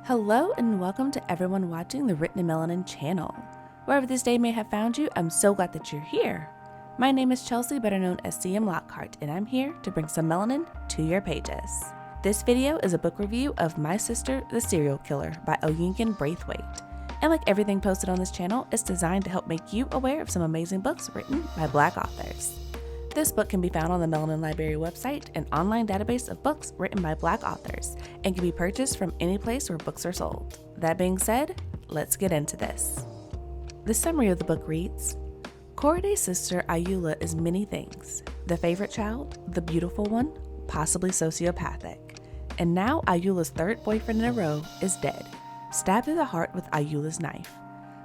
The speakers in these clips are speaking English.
Hello and welcome to everyone watching the Written in Melanin channel. Wherever this day may have found you, I'm so glad that you're here. My name is Chelsea, better known as CM Lockhart, and I'm here to bring some melanin to your pages. This video is a book review of My Sister, the Serial Killer by Oyinkan Braithwaite. And like everything posted on this channel, it's designed to help make you aware of some amazing books written by Black authors. This book can be found on the Melanin Library website, an online database of books written by Black authors, and can be purchased from any place where books are sold. That being said, let's get into this. The summary of the book reads, Koriday's sister Ayoola is many things. The favorite child, the beautiful one, possibly sociopathic. And now Ayoola's third boyfriend in a row is dead, stabbed through the heart with Ayoola's knife.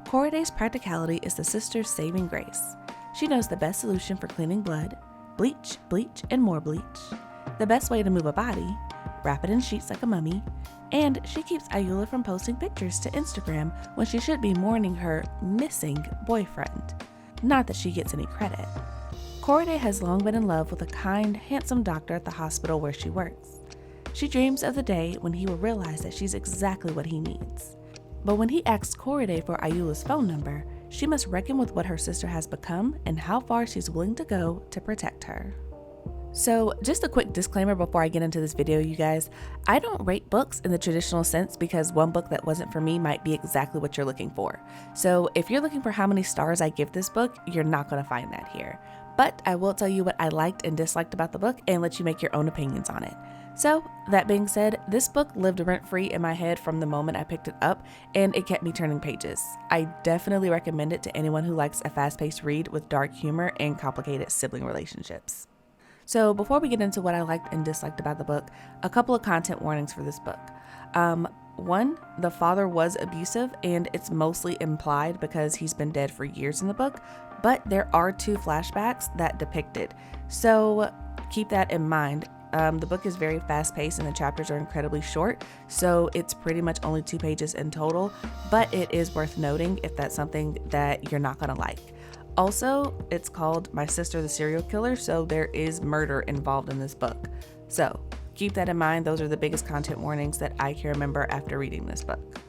Koriday's practicality is the sister's saving grace. She knows the best solution for cleaning blood, bleach, bleach, and more bleach, the best way to move a body, wrap it in sheets like a mummy, and she keeps Ayoola from posting pictures to Instagram when she should be mourning her missing boyfriend. Not that she gets any credit. Koriday has long been in love with a kind, handsome doctor at the hospital where she works. She dreams of the day when he will realize that she's exactly what he needs. But when he asks Koriday for Ayoola's phone number, she must reckon with what her sister has become and how far she's willing to go to protect her. So just a quick disclaimer before I get into this video, you guys. I don't rate books in the traditional sense because one book that wasn't for me might be exactly what you're looking for. So if you're looking for how many stars I give this book, you're not going to find that here. But I will tell you what I liked and disliked about the book and let you make your own opinions on it. So that being said, this book lived rent-free in my head from the moment I picked it up, and it kept me turning pages. I definitely recommend it to anyone who likes a fast-paced read with dark humor and complicated sibling relationships. So before we get into what I liked and disliked about the book, a couple of content warnings for this book. One, the father was abusive, and it's mostly implied because he's been dead for years in the book, but there are 2 flashbacks that depict it. So keep that in mind. The book is very fast-paced and the chapters are incredibly short, so it's pretty much only 2 pages in total, but it is worth noting if that's something that you're not going to like. Also, it's called My Sister, the Serial Killer, so there is murder involved in this book. So keep that in mind. Those are the biggest content warnings that I can remember after reading this book.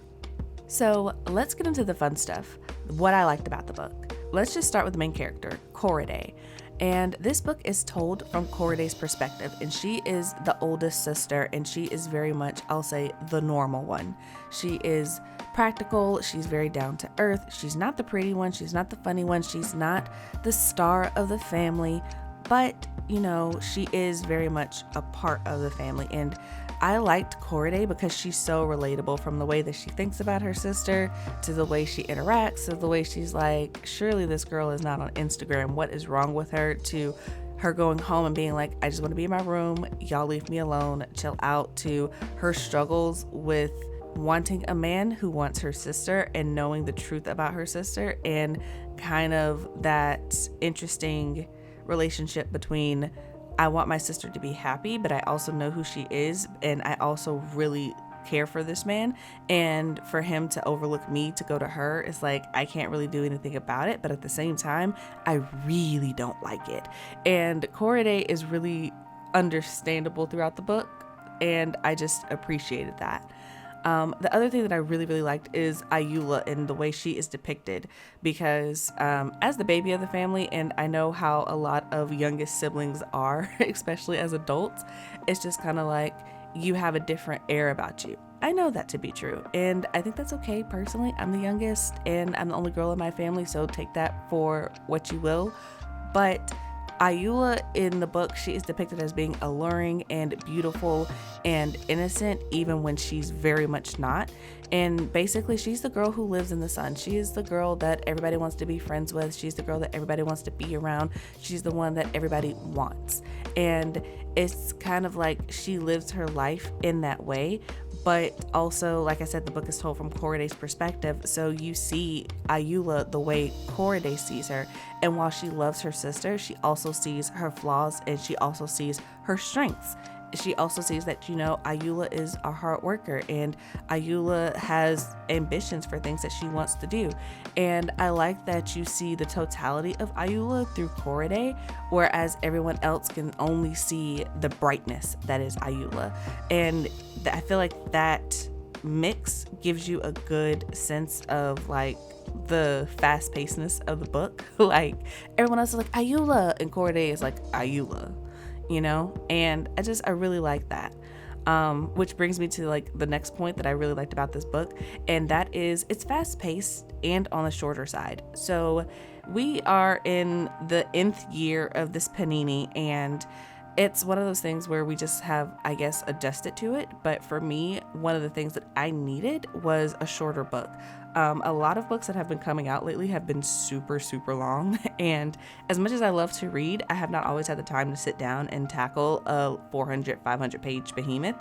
So let's get into the fun stuff, what I liked about the book. Let's just start with the main character, Koriday. And this book is told from Koriday's perspective, and she is the oldest sister, and she is very much, I'll say, the normal one. She is practical, she's very down to earth, she's not the pretty one, she's not the funny one, she's not the star of the family, but, you know, she is very much a part of the family. And I liked Koriday because she's so relatable, from the way that she thinks about her sister to the way she interacts, to the way she's like, surely this girl is not on Instagram. What is wrong with her? To her going home and being like, I just want to be in my room. Y'all leave me alone. Chill out. To her struggles with wanting a man who wants her sister and knowing the truth about her sister, and kind of that interesting relationship between, I want my sister to be happy, but I also know who she is, and I also really care for this man, and for him to overlook me to go to her is like, I can't really do anything about it, but at the same time, I really don't like it. And Koriday is really understandable throughout the book, and I just appreciated that. The other thing that I really liked is Ayoola and the way she is depicted, because as the baby of the family, and I know how a lot of youngest siblings are, especially as adults, it's just kind of like you have a different air about you. I know that to be true, and I think that's okay. Personally, I'm the youngest and I'm the only girl in my family, so take that for what you will. But Ayoola in the book, she is depicted as being alluring and beautiful and innocent, even when she's very much not. And basically, she's the girl who lives in the sun. She is the girl that everybody wants to be friends with. She's the girl that everybody wants to be around. She's the one that everybody wants. And it's kind of like she lives her life in that way. But also, like I said, the book is told from Koriday's perspective, so you see Ayoola the way Koriday sees her. And while she loves her sister, she also sees her flaws, and she also sees her strengths. She also sees that, you know, Ayoola is a hard worker, and Ayoola has ambitions for things that she wants to do. And I like that you see the totality of Ayoola through Koriday, whereas everyone else can only see the brightness that is Ayoola. And I feel like that mix gives you a good sense of like the fast pacedness of the book. Like everyone else is like Ayula and Corday is like Ayula, you know? And I really like that. Which brings me to like the next point that I really liked about this book, and that is it's fast paced and on the shorter side. So we are in the nth year of this panini, and it's one of those things where we just have, I guess, adjusted to it. But for me, one of the things that I needed was a shorter book. A lot of books that have been coming out lately have been super, super long. And as much as I love to read, I have not always had the time to sit down and tackle a 400, 500 page behemoth.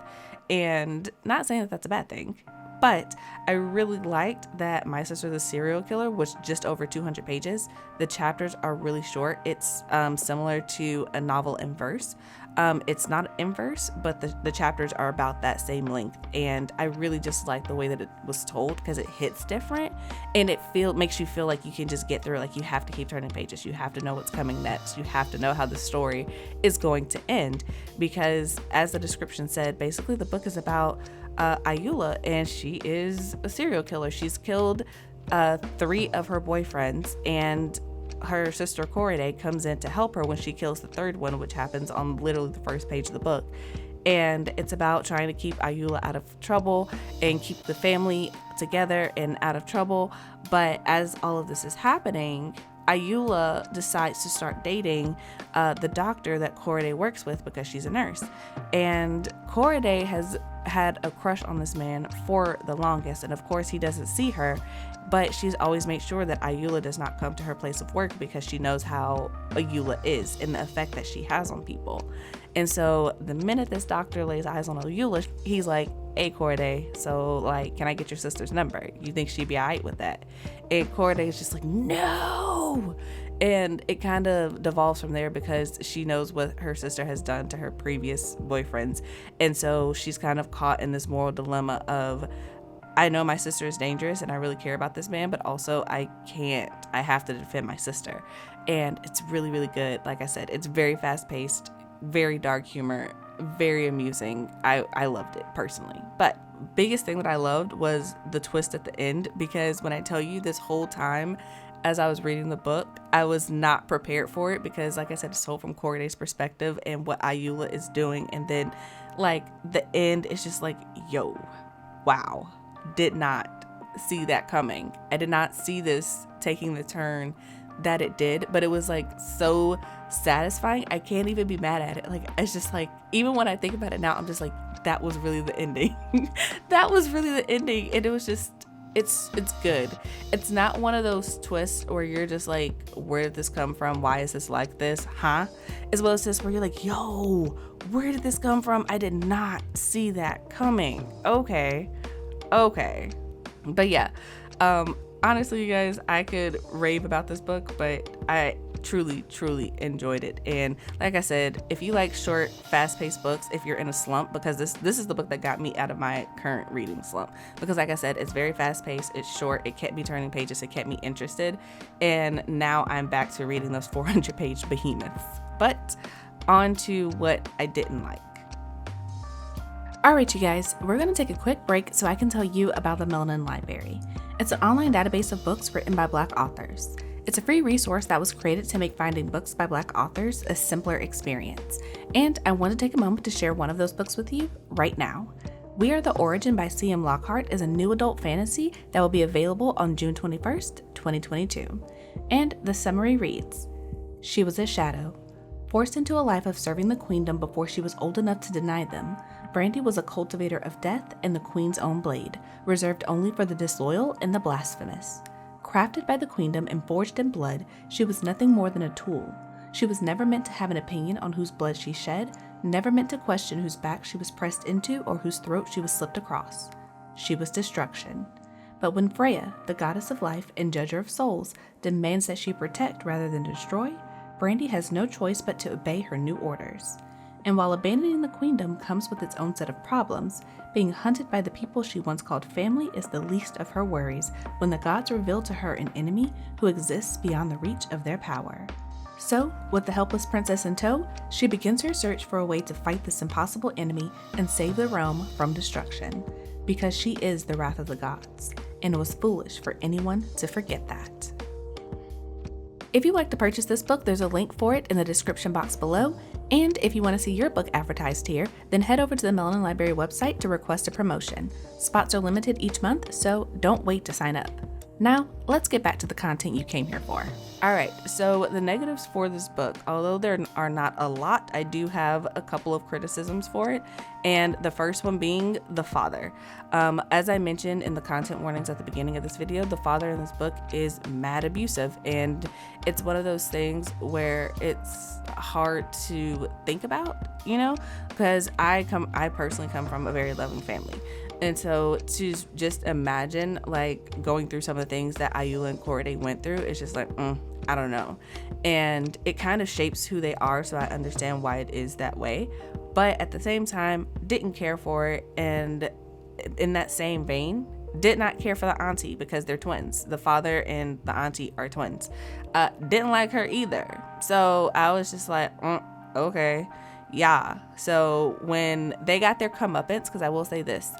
And not saying that that's a bad thing, but I really liked that My Sister the Serial Killer was just over 200 pages. The chapters are really short. It's similar to a novel in verse. It's not in verse, but the chapters are about that same length. And I really just like the way that it was told because it hits different, and it makes you feel like you can just get through. Like you have to keep turning pages. You have to know what's coming next. You have to know how the story is going to end, because as the description said, basically the book is about Ayula, and she is a serial killer. She's killed 3 of her boyfriends, and her sister Corday comes in to help her when she kills the 3rd one, which happens on literally the first page of the book. And it's about trying to keep Ayula out of trouble and keep the family together and out of trouble. But as all of this is happening, Ayula decides to start dating the doctor that Corday works with because she's a nurse. And Corday has had a crush on this man for the longest, and of course he doesn't see her, but she's always made sure that Ayula does not come to her place of work because she knows how Ayula is and the effect that she has on people. And so the minute this doctor lays eyes on Ayula, he's like, hey Corday, so like, can I get your sister's number? You think she'd be alright with that? And Corday is just like, no. And it kind of devolves from there because she knows what her sister has done to her previous boyfriends. And so she's kind of caught in this moral dilemma of, I know my sister is dangerous and I really care about this man, but also I have to defend my sister. And it's really, really good. Like I said, it's very fast paced, very dark humor, very amusing. I loved it personally. But biggest thing that I loved was the twist at the end, because when I tell you this whole time, as I was reading the book, I was not prepared for it because, like I said, it's told from Corday's perspective and what Ayula is doing. And then, like, the end is just like, yo, wow, did not see that coming. I did not see this taking the turn that it did, but it was, like, so satisfying. I can't even be mad at it. Like, it's just, like, even when I think about it now, I'm just like, that was really the ending. That was really the ending. And it was just, it's good. It's not one of those twists where you're just like, where did this come from? Why is this like this? Huh? As well as this where you're like, yo, where did this come from? I did not see that coming. Okay. But yeah, honestly, you guys, I could rave about this book, but I truly enjoyed it. And like I said, if you like short, fast-paced books, if you're in a slump, because this is the book that got me out of my current reading slump, because like I said, it's very fast-paced, it's short, it kept me turning pages, it kept me interested, and now I'm back to reading those 400-page behemoths. But on to what I didn't like. Alright, you guys, we're going to take a quick break so I can tell you about the Melanin Library. It's an online database of books written by Black authors. It's a free resource that was created to make finding books by Black authors a simpler experience. And I want to take a moment to share one of those books with you right now. We Are the Origin by C.M. Lockhart is a new adult fantasy that will be available on June 21st, 2022. And the summary reads, she was a shadow. Forced into a life of serving the queendom before she was old enough to deny them, Brandy was a cultivator of death and the queen's own blade, reserved only for the disloyal and the blasphemous. Crafted by the queendom and forged in blood, she was nothing more than a tool. She was never meant to have an opinion on whose blood she shed, never meant to question whose back she was pressed into or whose throat she was slipped across. She was destruction. But when Freya, the goddess of life and judger of souls, demands that she protect rather than destroy, Brandy has no choice but to obey her new orders. And while abandoning the queendom comes with its own set of problems, being hunted by the people she once called family is the least of her worries when the gods reveal to her an enemy who exists beyond the reach of their power. So, with the helpless princess in tow, she begins her search for a way to fight this impossible enemy and save the realm from destruction. because she is the wrath of the gods, and it was foolish for anyone to forget that. If you'd like to purchase this book, there's a link for it in the description box below. And if you want to see your book advertised here, then head over to the Melanin Library website to request a promotion. Spots are limited each month, so don't wait to sign up. Now, let's get back to the content you came here for. All right, so the negatives for this book, although there are not a lot, I do have a couple of criticisms for it. And the first one being the father. As I mentioned in the content warnings at the beginning of this video, the father in this book is mad abusive. And it's one of those things where it's hard to think about, because I personally come from a very loving family. And so to just imagine like going through some of the things that Ayula and Corday went through, it's just like, I don't know. And it kind of shapes who they are, so I understand why it is that way. But at the same time, didn't care for it. And in that same vein, did not care for the auntie because they're twins. The father and the auntie are twins. Didn't like her either. So I was just like, okay. Yeah. So when they got their comeuppance, because I will say this,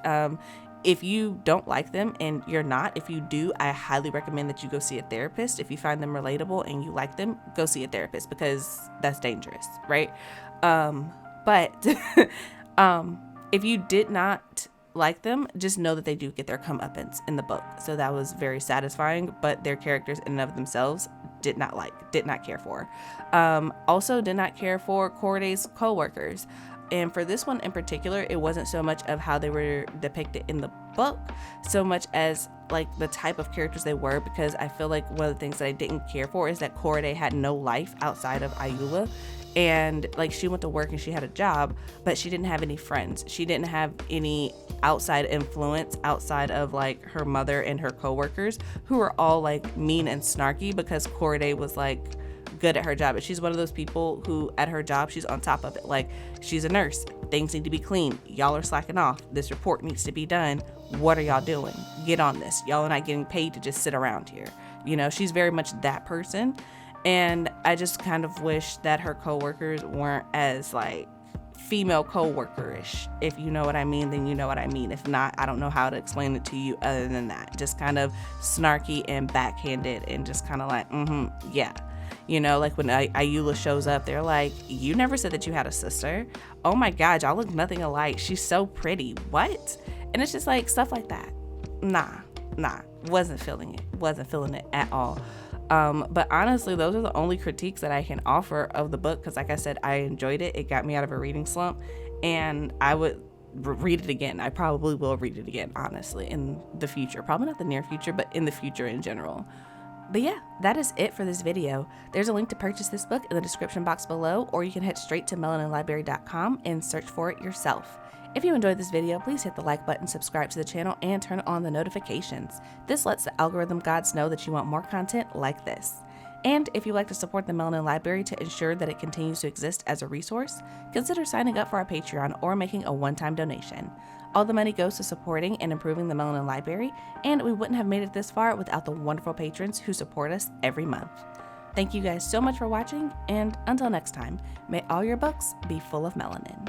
if you don't like them and you're not, if you do, I highly recommend that you go see a therapist. If you find them relatable and you like them, go see a therapist, because that's dangerous, right? But if you did not like them, just know that they do get their comeuppance in the book. So that was very satisfying, but their characters in and of themselves did not care for. Also did not care for Corday's co-workers. And for this one in particular, it wasn't so much of how they were depicted in the book, so much as like the type of characters they were, because I feel like one of the things that I didn't care for is that Corday had no life outside of Ayula. And like, she went to work and she had a job, but she didn't have any friends. She didn't have any outside influence outside of like her mother and her coworkers, who were all like mean and snarky because Corday was like good at her job. But she's one of those people who at her job, she's on top of it. Like, she's a nurse. Things need to be clean. Y'all are slacking off. This report needs to be done. What are y'all doing? Get on this. Y'all are not getting paid to just sit around here. She's very much that person. And I just kind of wish that her coworkers weren't as like female coworker-ish. If you know what I mean, then you know what I mean. If not, I don't know how to explain it to you other than that. Just kind of snarky and backhanded and just kind of like, yeah. Like when Ayula shows up, they're like, you never said that you had a sister. Oh my God, y'all look nothing alike. She's so pretty. What? And it's just like stuff like that. Nah. Wasn't feeling it at all. But honestly, those are the only critiques that I can offer of the book, because like I said, I enjoyed it. It got me out of a reading slump, and I would read it again. I probably will read it again, honestly, in the future. Probably not the near future, but in the future in general. But yeah, that is it for this video. There's a link to purchase this book in the description box below, or you can head straight to melaninlibrary.com and search for it yourself. If you enjoyed this video, please hit the like button, subscribe to the channel, and turn on the notifications. This lets the algorithm gods know that you want more content like this. And if you'd like to support the Melanin Library to ensure that it continues to exist as a resource, consider signing up for our Patreon or making a one-time donation. All the money goes to supporting and improving the Melanin Library, and we wouldn't have made it this far without the wonderful patrons who support us every month. Thank you guys so much for watching, and until next time, may all your books be full of melanin.